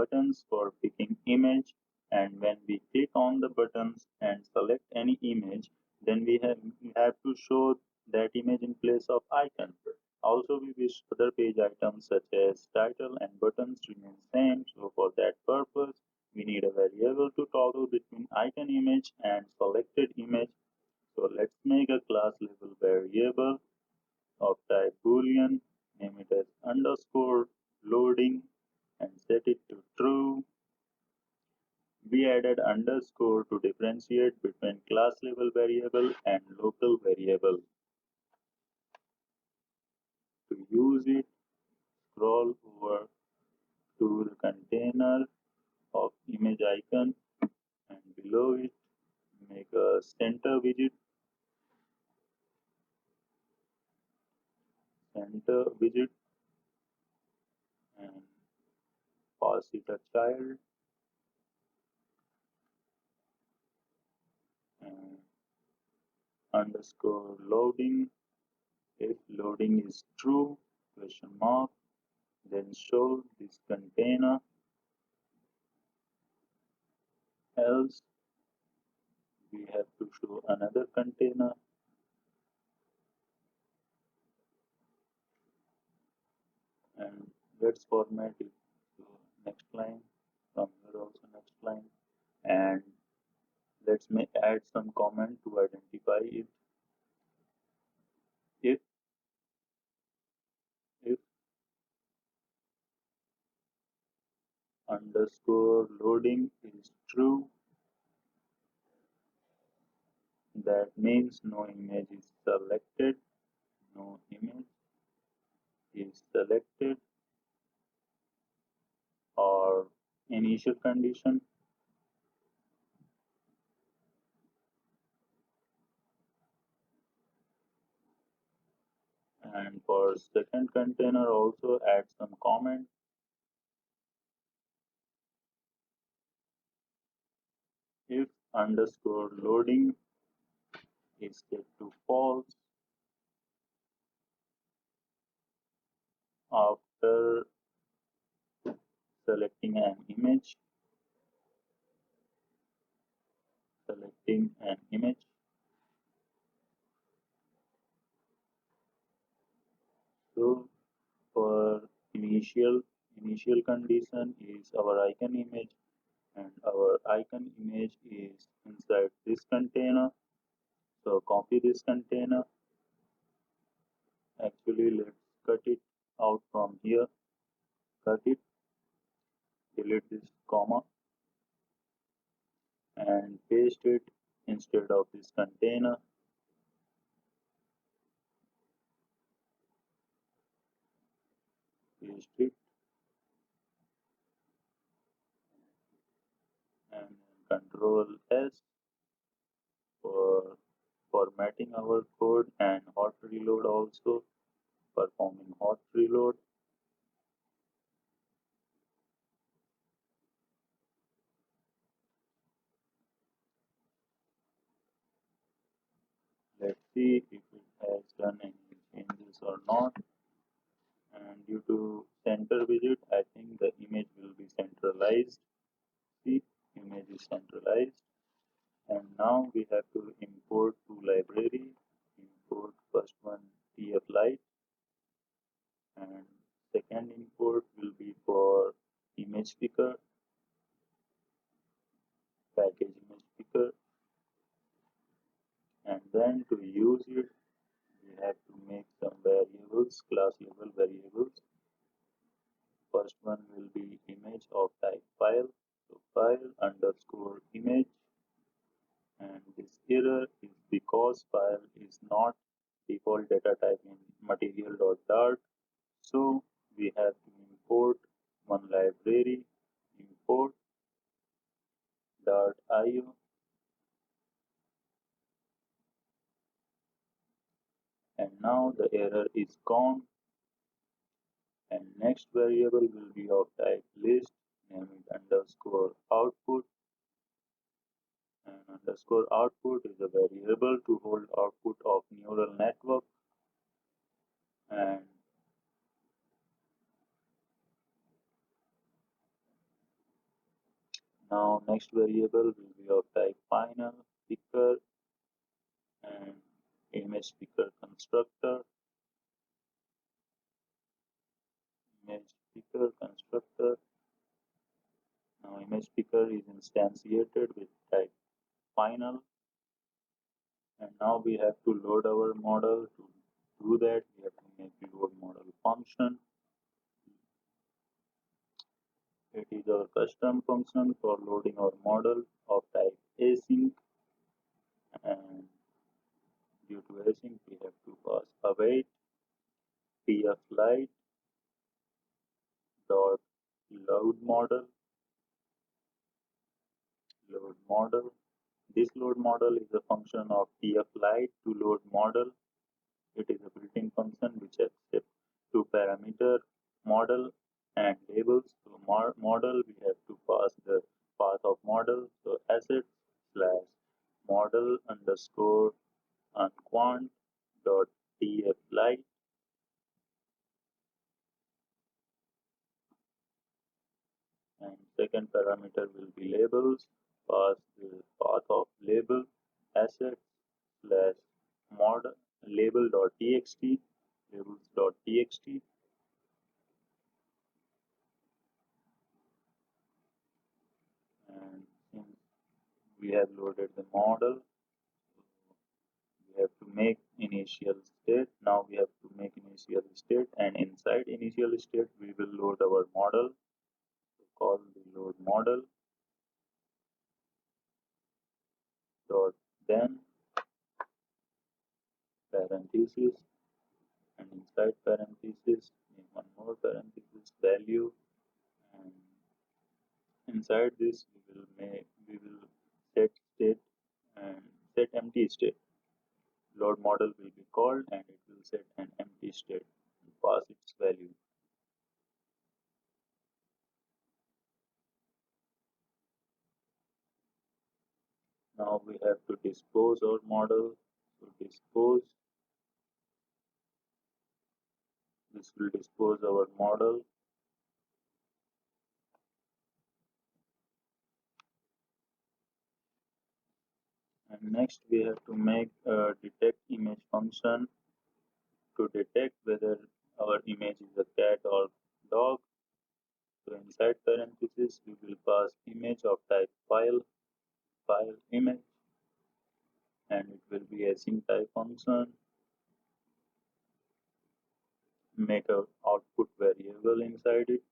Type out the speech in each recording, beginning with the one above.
buttons for picking image, and when we click on the buttons and select any image, then we have to show that image in place of icon. Also, we wish other page items such as title and buttons remain same. So for that purpose, we need a variable to toggle between icon image and selected image. So let's make a class level variable of type boolean, name it as underscore loading and set it to true. We added underscore to differentiate between class level variable and local variable. To use it, scroll over to the container of image icon and below it make a center widget and pass it a child and underscore loading. If loading is true, question mark, then show this container, else we have to show another container, and let's format it to next line, from here also next line, and let's add some comment to identify it. If underscore loading is true, that means no image is selected, no image is selected, or initial condition. And for second container also add some comment. If underscore loading is set to false, after selecting an image, so for initial condition is our icon image, and our icon image is inside this container. So copy this container. Actually, let's cut it out from here. Cut it, delete this comma, and paste it instead of this container. Paste it and Control S for formatting our code, and hot reload also, performing hot reload. Let's see if it has done any changes or not. And due to center widget, I think the image will be centralized. See, image is centralized. And now we have to import two library. Import first one tflight, and second import will be for image picker, package image picker. And then to use it, we have to make some variables, class level variables. First one will be image of type file. So file underscore image, and this error is because file is not default data type in material.dart. So we have to import one library, import .io, and now the error is gone. And next variable will be of type list, name it underscore output, and underscore output is a variable to hold output of neural network. And variable will be of type final picker and image picker constructor. Image picker constructor. Now image picker is instantiated with type final, and now we have to load our model. To do that, we have to make load model function. It is our custom function for loading our model of type async, and due to async we have to pass await tflight dot load model. This load model is a function of tflight to load model. It is a built-in function which accepts two parameter model and labels. So model we have to pass the path of model. So asset slash model underscore unquant dot tflight, and second parameter will be labels. Pass the path of label asset slash model label.txt labels.txt, and since we have loaded the model, we have to make initial state. Now we have to make initial state, and inside initial state we will load our model. So call the load model dot then parenthesis, and inside parenthesis make one more parenthesis value, and inside this we will set state and set empty state. Load model will be called and it will set an empty state and pass its value. Now we have to dispose our model. So dispose, this will dispose our model. And next we have to make a detect image function to detect whether our image is a cat or dog. So inside parenthesis we will pass image of type file image, and it will be a async type function. Make a output variable inside it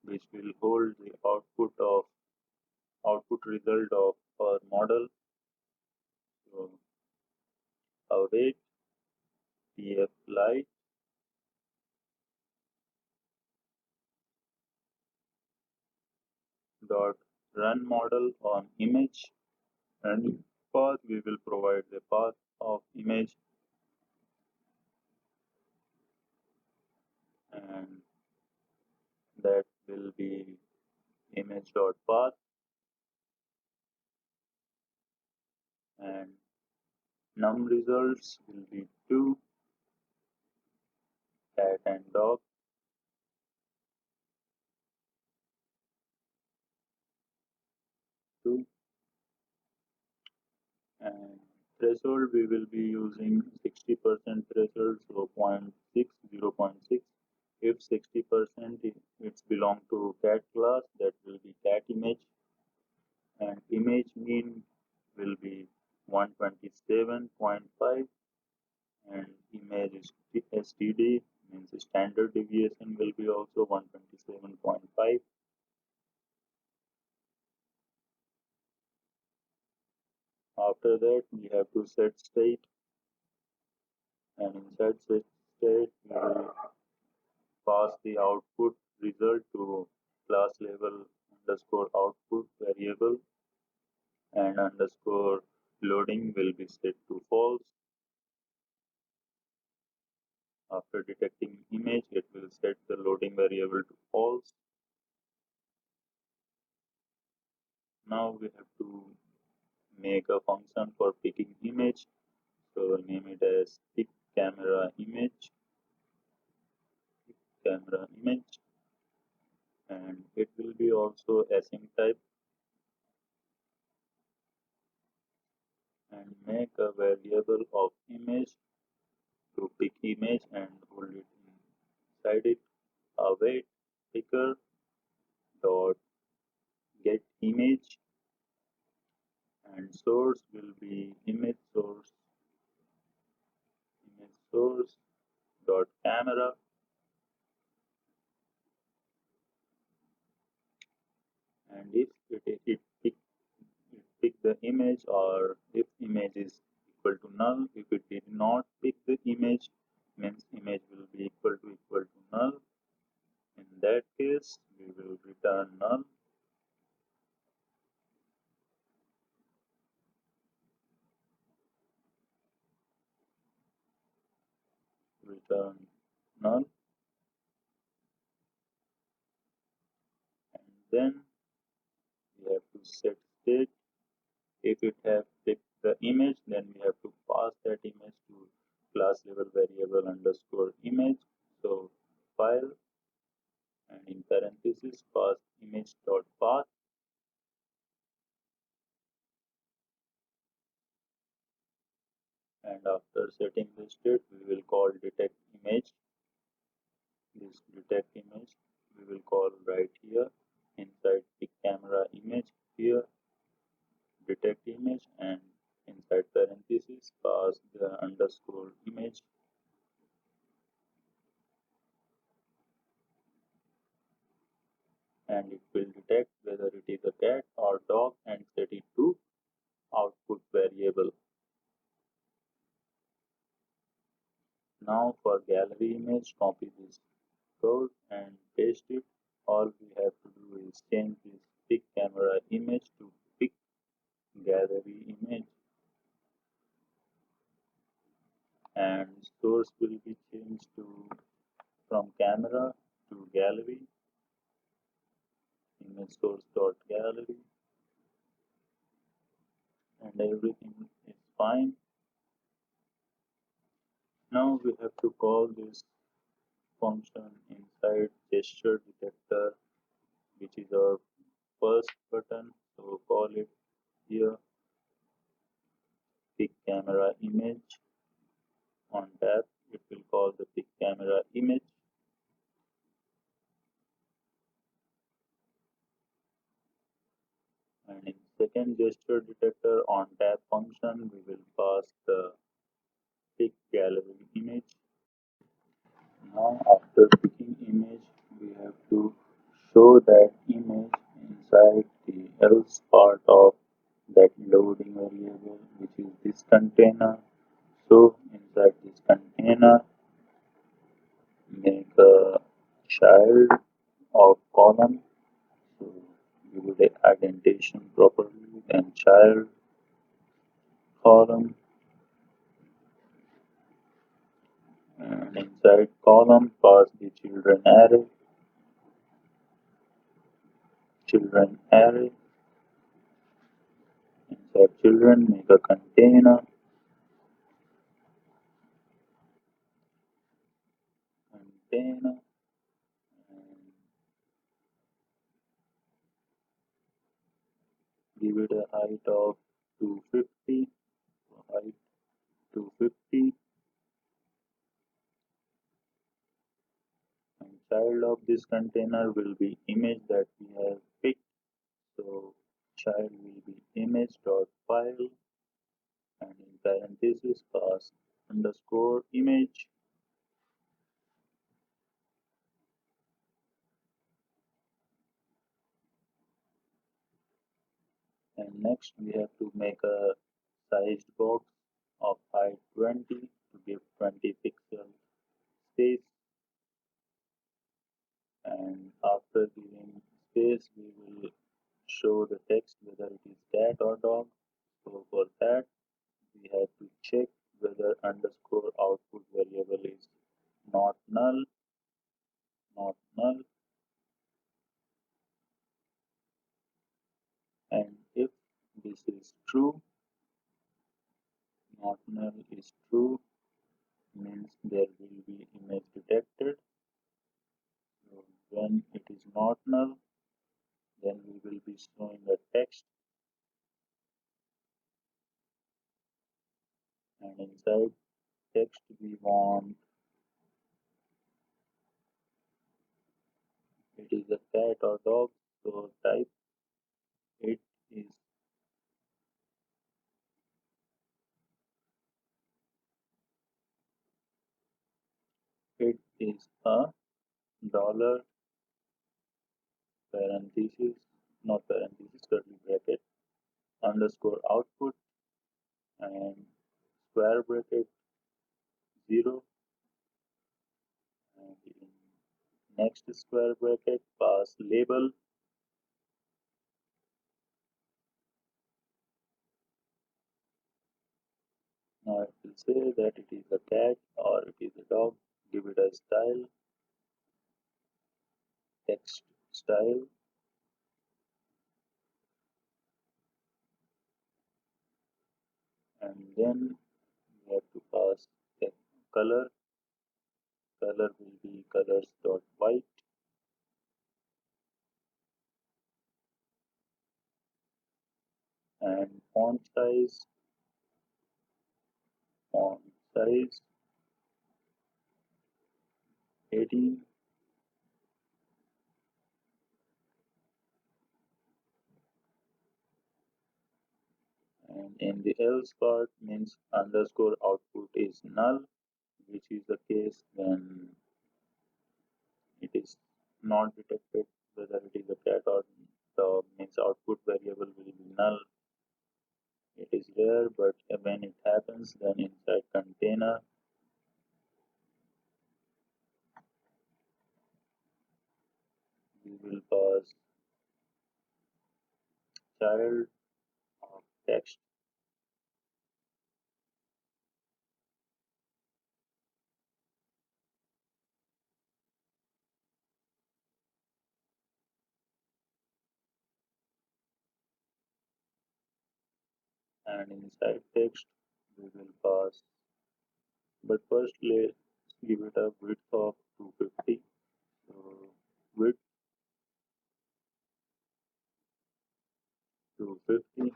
which will hold the output result of our model. So await tflight dot run model on image, and path we will provide the path of image, and that will be image dot path, and num results will be 2 cat and dog 2, and threshold we will be using 60% threshold, so 0.6 0.6. If 60% it's belong to cat class, that will be cat image, and image mean will be 127.5, and image STD means standard deviation will be also 127.5. After that we have to set state, and inside set state we will pass the output result to class level underscore output variable, and underscore loading will be set to false. After detecting image, it will set the loading variable to false. Now we have to make a function for picking image. So name it as pick camera image, and it will be also async type. and make a variable of image to pick image and hold it inside it. Await picker dot get image and source will be image source dot camera, and if it pick the image, or if image is equal to null. If it did not pick the image, means image will be equal to null. In that case we will return null. Return null, and then we have to set state. If it have picked the image, then we have to pass that image to class level variable underscore image. So file, and in parentheses pass image dot path, and after setting the state we will call detect image. This detect image we will call right here inside pick camera image. Here detect image, and inside parentheses pass the underscore image, and it will detect whether it is a cat or dog and set it to output variable. Now for gallery image, copy this code and paste it. All we have to do is change this pick camera image to pick gallery image, and source will be changed to from camera to gallery, image source dot gallery, and everything is fine. Now we have to call this function inside gesture detector, which is our first button. So call it here pick camera image. On tab it will call the pick camera image, and in second gesture detector on tab function we will pass the pick gallery image. Now after picking image we have to show that image inside the else part of that loading variable, which is this container. So inside this container make a child of column. So you will do indentation properly, then child column, and inside column pass the children array. Inside children make a container, and give it a height of 250. So height 250, and child of this container will be image that we have picked. So child will be image dot file, and in parentheses pass underscore image. And next we have to make a sized box of height 20 to give 20 pixel space, and after giving space we will show the text whether it is cat or dog. So for that we have to check whether underscore output variable is not null, not null, and if this is true, not null is true, means there will be image detected. So when it is not null, then we will be showing a text and inside text we want it is a cat or dog, so type it is a dollar parenthesis, not parenthesis, curly bracket, underscore output, and square bracket 0, and in next square bracket pass label. Now it will say that it is a cat or it is a dog. Give it a style, text style, and then we have to pass the color. Color will be colors dot white, and font size 18, and in the else part means underscore output is null, which is the case when it is not detected whether it is a cat or dog, means output variable will be null. It is rare, but when it happens, then inside container we will pass child of text, and inside text we will pass. But first let's give it a width of 250. So width 250,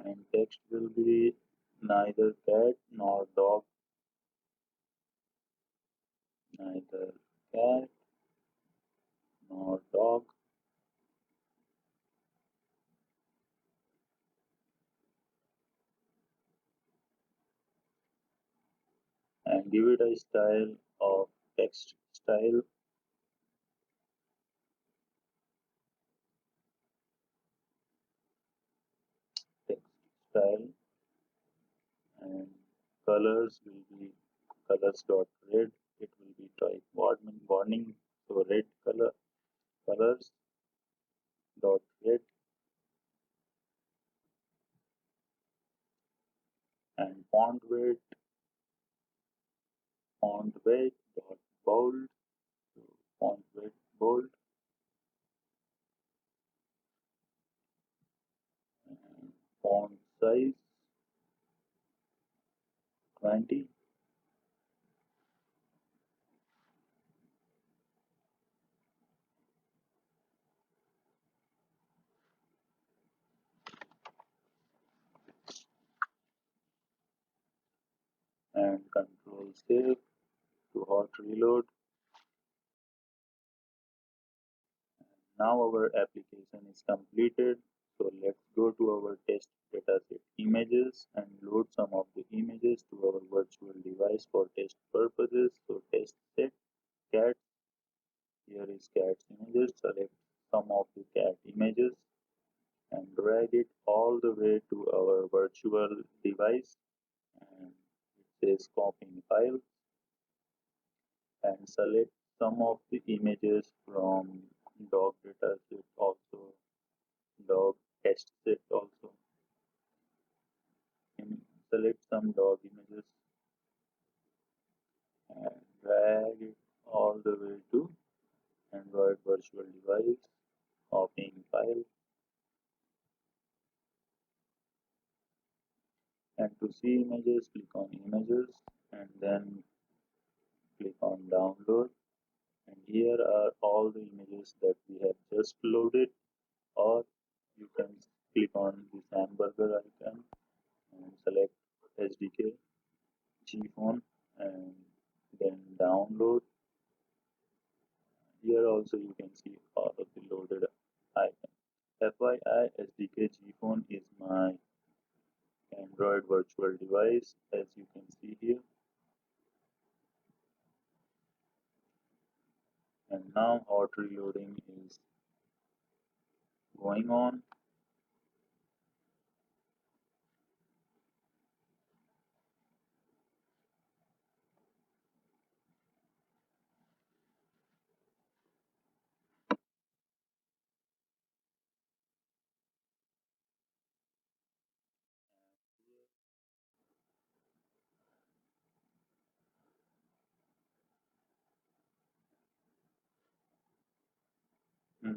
and text will be neither cat nor dog, neither cat nor dog, and give it a style of text style, text style, and colors will be colors dot red. It will be type warning, so red color, colors dot red, and font weight dot bold, so font weight bold, and font size 20, and control save to hot reload. Now our application is completed. So let's go to our test dataset images and load some of the images to our virtual device for test purposes. So test set cat. Here is cat's images. Select some of the cat images and drag it all the way to our virtual device. And it says copying file, and select some of the images from dog dataset also, dog test set also, and select some dog images and drag it all the way to Android virtual device, copying file, and to see images click on images and then click on download, and here are all the images that we have just loaded, or you can click on this hamburger icon and select SDK Gphone and then download. Here also you can see all of the loaded icons. FYI, SDK Gphone is my Android virtual device, as you can see here. And now hot reloading is going on. Hmm.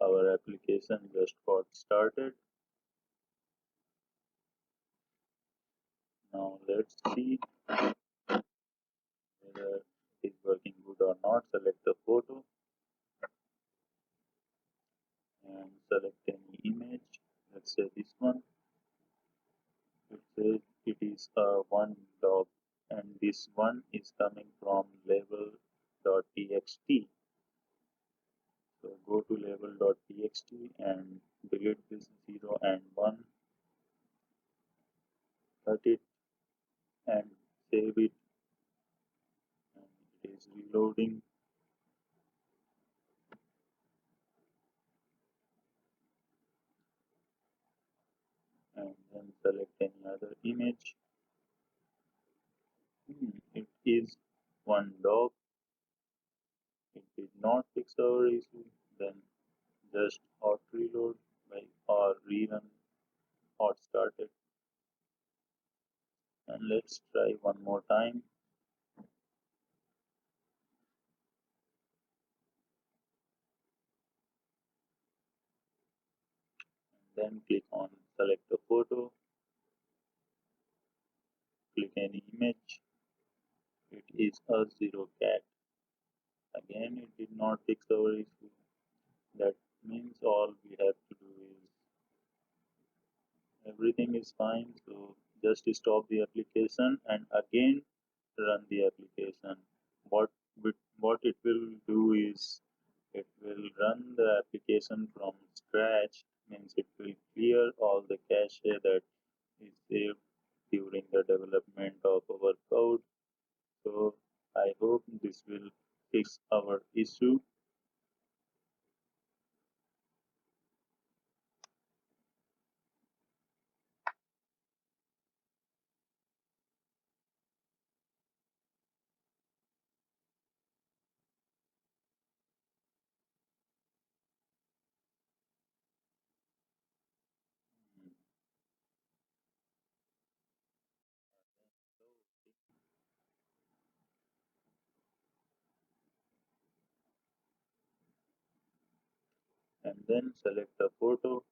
Our application just got started. Now let's see whether it is working good or not. Select the photo and select any image. Let's say this one. It says it is a one dog, and this one is coming from label.txt. So go to label.txt and delete this 0 and 1, cut it and save it, and it is reloading. And then select any other image. It is one dog. It did not fix our issue. Then just hot reload by or rerun hot started. And let's try one more time. Then click on select a photo, click any image. It is a zero cat. Again, it did not fix our issue. That means all we have to do is everything is fine. So just stop the application and again run the application. What what it will do is it will run the application from scratch. Means it will clear all the cache that is saved during the development of our code. So I hope this will fix our issue. And then select a photo,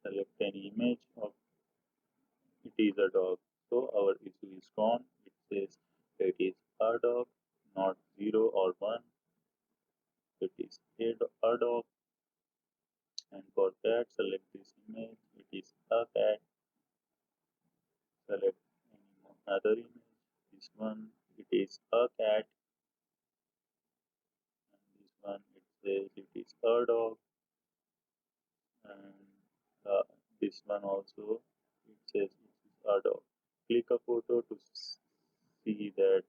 select any image of it is a dog. So our issue is gone. It says it is a dog, not 0 or 1. It is a dog. And for cat, select this image. It is a cat. Select another image. This one, it is a cat. And this one, it says it is a dog. And this one also, it says it is a dog. Click a photo to see that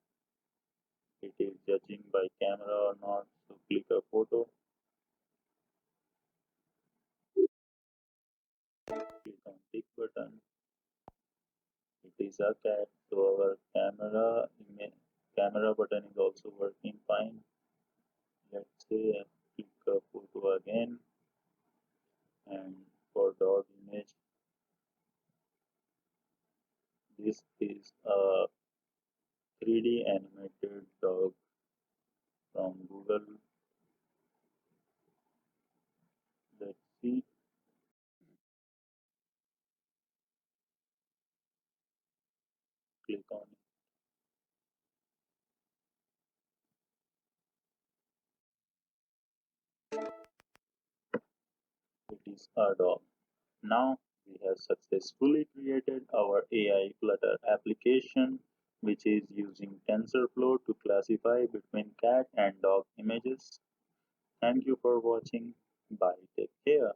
it is judging by camera or not. So click a photo, click on tick button. It is a cat. So our camera button is also working fine. Let's say click a photo again, and for dog image, this is a 3D animated dog from Google. Let's see. Click on it. is a dog. Now we have successfully created our AI Flutter application, which is using TensorFlow to classify between cat and dog images. Thank you for watching. Bye. Take care.